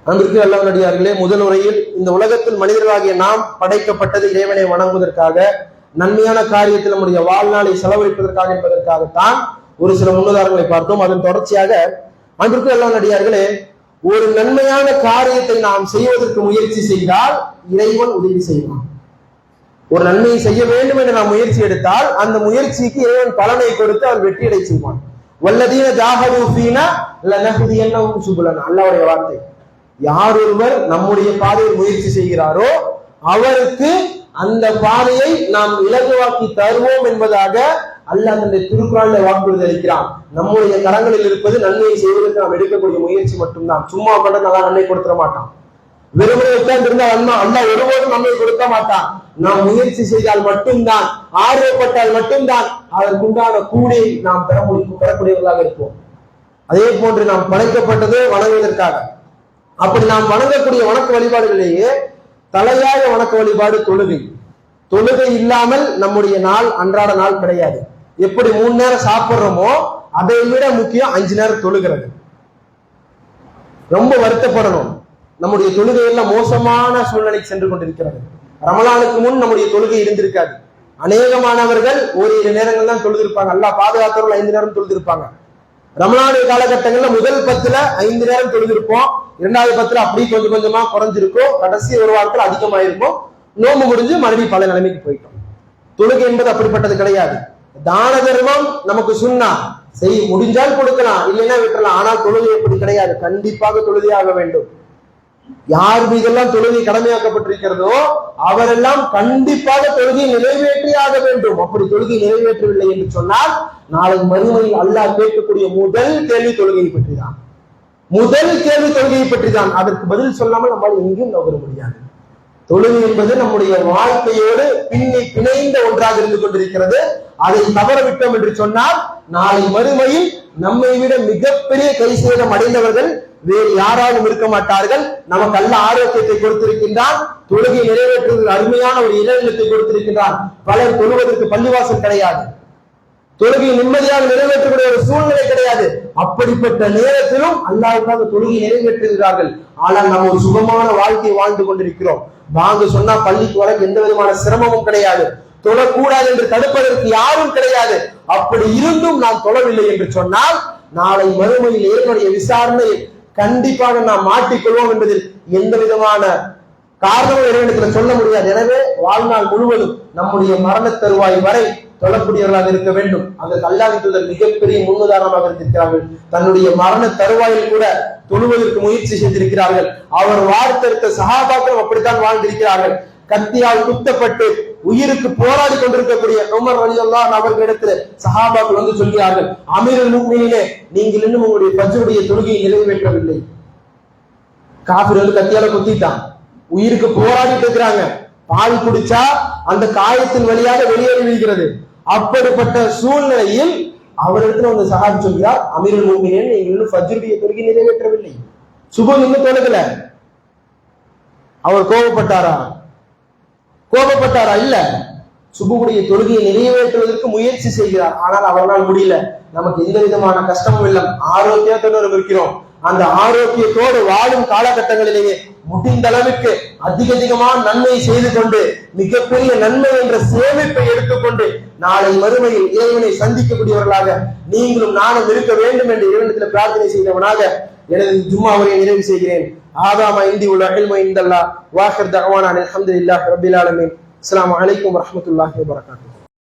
அன்பிற்கு அல்லாஹ்வுடையார்களே, முதல் உரையில் இந்த உலகத்தில் மனிதர்களாகிய நாம் படைக்கப்பட்டது இறைவனை வணங்குவதற்காக, நன்மையான காரியத்தில் நம்முடைய வாழ்நாளை செலவழிப்பதற்காக என்பதற்காகத்தான் ஒரு சில முன்னுதாரணங்களை பார்த்தோம். அதன் தொடர்ச்சியாக அன்பிற்கு அல்லாஹ்வுடையார்களே, ஒரு நன்மையான காரியத்தை நாம் செய்வதற்கு முயற்சி செய்தால் இறைவன் உதவி செய்வான். ஒரு நன்மையை செய்ய வேண்டும் என்று நாம் முயற்சி எடுத்தால் அந்த முயற்சிக்கு இறைவன் பலனை கொடுத்து அவன் வெற்றியடை செய்வான். வல்லதீன ஜாஹது ஃபீனா லனஹ்தியன்னஹும் சுபுலனா, அல்லாஹ்வுடைய வார்த்தை. யார் ஒருவர் நம்முடைய பாதையில் முயற்சி செய்கிறாரோ அவருக்கு அந்த பாதையை நாம் இலகுவாக்கி தருவோம் என்பதாக அல்லாஹ் தன்னுடைய திருக்குர்ஆனிலே வாக்குறுதி அளிக்கிறான். நம்முடைய கரங்களில் இருப்பது நன்மையை செய்வதற்கு நாம் எடுக்கக்கூடிய முயற்சி மட்டும்தான். சும்மா கூட நல்லா நன்மை கொடுத்துட மாட்டான். வெறுமனை உட்கார்ந்து இருந்தால் அல்லாஹ் ஒருபோதும் நன்மை கொடுக்க மாட்டான். நாம் முயற்சி செய்தால் மட்டும்தான், ஆர்வப்பட்டால் மட்டும்தான் அதற்குண்டான கூலியை நாம் பெறக்கூடியவர்களாக இருப்போம். அதே போன்று நாம் படைக்கப்பட்டது வணங்குவதற்காக. அப்படி நாம் வணங்கக்கூடிய வணக்க வழிபாடுகளிலேயே தலையாய வணக்க வழிபாடு தொழுகை. தொழுகை இல்லாமல் நம்முடைய நாள் அன்றாட நாள் கிடையாது. எப்படி 3 நேரம் சாப்பிடுறோமோ அதை விட முக்கியம் 5 நேரம் தொழுகிறது. ரொம்ப வருத்தப்படணும், நம்முடைய தொழுகை எல்லாம் மோசமான சூழ்நிலைக்கு சென்று கொண்டிருக்கிறது. ரமலானுக்கு முன் நம்முடைய தொழுகை இருந்திருக்காது. அநேகமானவர்கள் ஓரிரு நேரங்கள் தான் தொழுதிருப்பாங்க. அல்லாஹ் பாதுகாத்தவர்கள் 5 நேரம் தொழுதிருப்பாங்க. ரமலானுடைய காலகட்டங்கள்ல முதல் 10ல 5 நேரம் தொழுதிருப்போம், 2வது 10ல அப்படியே கொஞ்சம் கொஞ்சமா குறைஞ்சிருக்கும், கடைசி ஒரு வாரத்தில் அதிகமாயிருக்கும். நோம்பு முடிஞ்சு மறுபடியும் பல நிலைமைக்கு போயிட்டோம். தொழுகை என்பது அப்படிப்பட்டது கிடையாது. தான தர்மம் நமக்கு சுன்னா, செய் முடிஞ்சால் கொடுக்கலாம், இல்லைன்னா விட்டுறலாம். ஆனால் தொழுகை எப்படி கிடையாது, கண்டிப்பாக தொழுகையாக வேண்டும். யார் மீதெல்லாம் தொழுகை கடமையாக்கப்பட்டிருக்கிறதோ அவரெல்லாம் கண்டிப்பாக தொழுகையை நிறைவேற்றியாக வேண்டும். அப்படி தொழுகை நிறைவேற்றவில்லை என்று சொன்னால் நாளை மறுமையில் அல்லாஹ் கேட்கக்கூடிய முதல் கேள்வி தொழுகையை பற்றிதான். முதல் கேள்வி தொழுகையை பற்றிதான். அதற்கு பதில் சொல்லாமல் நம்மால் எங்கேயும் நகர முடியாது. தொழுகை என்பது நம்முடைய வாழ்க்கையோடு பிணைந்த ஒன்றாக இருந்து கொண்டிருக்கிறது. அதை தவறவிட்டோம் என்று சொன்னால் நாளை மறுமையில் நம்மை விட மிகப்பெரிய கை சேதம் அடைந்தவர்கள் வேறு யாராலும் இருக்க மாட்டார்கள். நமக்கு நல்ல ஆரோக்கியத்தை கொடுத்திருக்கின்றான், தொழுகை நிறைவேற்றுவதற்கு அருமையான ஒரு இளைஞத்தை கொடுத்திருக்கின்றான். பலர் தொழுவதற்கு பள்ளிவாசல் கிடையாது. தொழுகை நிம்மதியாக நிறைவேற்றக்கூடிய ஒரு சூழ்நிலை கிடையாது. அப்படிப்பட்ட நேரத்திலும் அல்லாஹ்வுக்காக தொழுகை நிறைவேற்றுகிறார்கள். ஆனால் நாம் ஒரு சுகமான வாழ்க்கையை வாழ்ந்து கொண்டிருக்கிறோம். வாங்க சொன்னா பள்ளிக்கு வர எந்த விதமான சிரமமும் கிடையாது. தொழக்கூடாது என்று தடுப்பதற்கு யாரும் கிடையாது. அப்படி இருந்தும் நாம் தொழவில்லை என்று சொன்னால் நாளை மறுமையில் என்னுடைய விசாரணை கண்டிப்பாக நாம் மாட்டிக்கொள்வோம் என்பதில் எந்த விதமான காரணமும் இறைவனுக்கு சொல்ல முடியாது. எனவே வாழ்நாள் முழுவதும் நம்முடைய மரண தருவாய் வரை தொழக்கூடியவர்களாக இருக்க வேண்டும். அதற்கு அல்லாஹ்வின் தூதர் மிகப்பெரிய முன்னுதாரணமாக இருந்திருக்கிறார்கள். தன்னுடைய மரண தருவாயில் கூட தொழுவதற்கு முயற்சி செய்திருக்கிறார்கள். அவர் வார்த்தெடுத்த சஹாபாக்களும் அப்படித்தான் வாழ்ந்திருக்கிறார்கள். கத்தியால் குத்தப்பட்டு உயிருக்கு போராடி கொண்டிருக்கக்கூடிய உமர் ரலியல்லாஹு அன்ஹு அவர்களிடத்தில் சஹாபாக்கள் வந்து சொல்கிறார்கள், அமீருல் முஃமினீனே, நீங்கள் இன்னும் உங்களுடைய ஃபஜ்ருடைய தொழுகையை நிறைவேற்றவில்லை. காஃபிர் வந்து கத்தியால குத்திட்டான், உயிருக்கு போராடிட்டு இருக்கிறாங்க. பால் குடிச்சா அந்த காயத்தின் வழியாக வெளியேறி விடுகிறது. அப்படிப்பட்ட சூழ்நிலையில் அவரிடத்துல வந்து சஹாபி சொல்கிறார், அமீருல் முஃமினீனே, நீங்கள் இன்னும் ஃபஜ்ருடைய தொழுகை நிறைவேற்றவில்லை, சுபஹ் இன்னும் தொழுகல. அவர் கோபப்பட்டாரா? இல்ல. சுபஹுடைய தொழுகையை நிறைவேற்றுவதற்கு முயற்சி செய்கிறார். ஆனால் அவரால் முடியல. நமக்கு எந்த விதமான கஷ்டமும் இல்லை, ஆரோக்கியத்தோடு இருக்கிறோம். அந்த ஆரோக்கியத்தோடு வாழும் காலகட்டங்களிலேயே முடிந்த அளவுக்கு அதிகமான நன்மை செய்து கொண்டு மிகப்பெரிய நன்மை என்ற சேமிப்பை எடுத்துக்கொண்டு நாளை மறுமையில் இறைவனை சந்திக்கக்கூடியவர்களாக நீங்களும் நானும் இருக்க வேண்டும் என்று இறைவனிடத்தில் பிரார்த்தனை செய்தவனாக எனது ஜும்மாவை நிறைவு செய்கிறேன். ஆதாமா இந்தி உள்ள இல்மு இந்தல்லாஹ் வாஹிர் தஅவானா அல்ஹம்துலில்லாஹி ரப்பில் ஆலமீன். அஸ்ஸலாமு அலைக்கும் வரஹ்மத்துல்லாஹி வபரகாத்துஹு.